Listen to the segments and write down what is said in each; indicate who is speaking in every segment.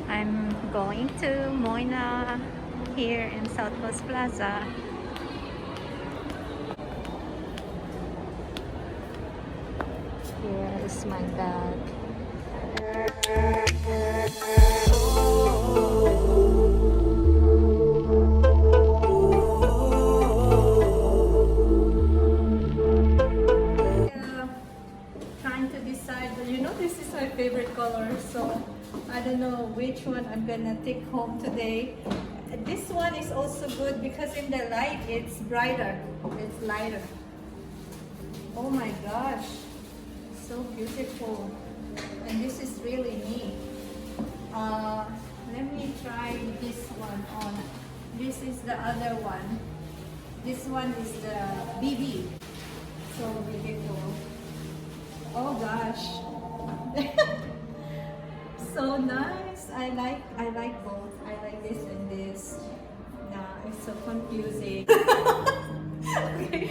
Speaker 1: I'm going to Moynat here in South Coast Plaza. Here is my bag. Trying to decide, you know, this is my favorite color, so I don't know which one I'm gonna take home today. This one is also good because in the light it's brighter, it's lighter. Oh my gosh, so beautiful. And this is really neat. Let me try this one on. This is the other one. This one is the BB. So beautiful. Oh gosh. So nice. I like both. I like this and this. Nah, it's so confusing. Okay.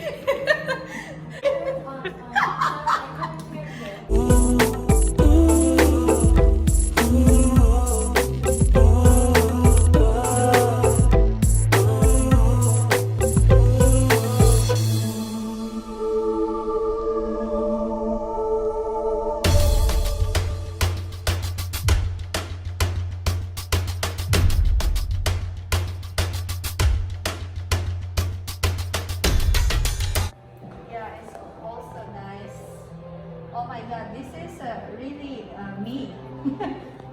Speaker 1: Oh my god, this is really me.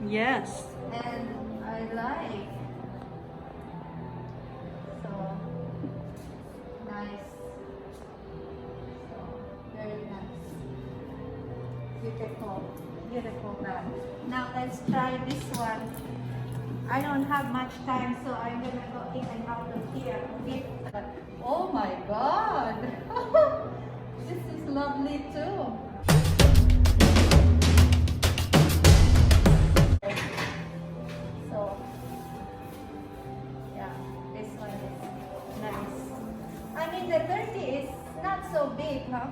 Speaker 2: Yes.
Speaker 1: And I like. So nice. So very nice. Beautiful. Beautiful bag. Now let's try this one. I don't have much time, so I'm gonna go in and out of here. Okay? Oh my god! This is lovely too. So, yeah, this one is nice. I mean, the 30 is not so big, huh?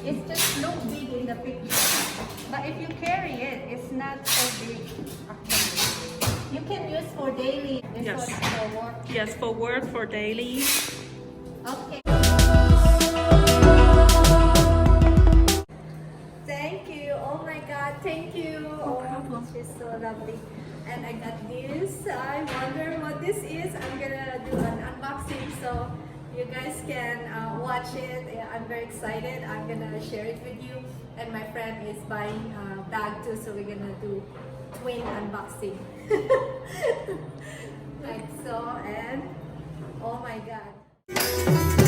Speaker 1: It's just look big in the picture. But if you carry it, it's not so big. You can use for daily. This
Speaker 2: Yes.
Speaker 1: one is for work.
Speaker 2: Yes, for work, for daily.
Speaker 1: Okay. Thank you. Oh my God. Thank you.
Speaker 2: No problem.
Speaker 1: She's so lovely. And I got this. I wonder what this is. I'm gonna do an unboxing so you guys can watch it. I'm very excited. I'm gonna share it with you. And my friend is buying a bag too, so we're gonna do twin unboxing. Like so, and oh my God.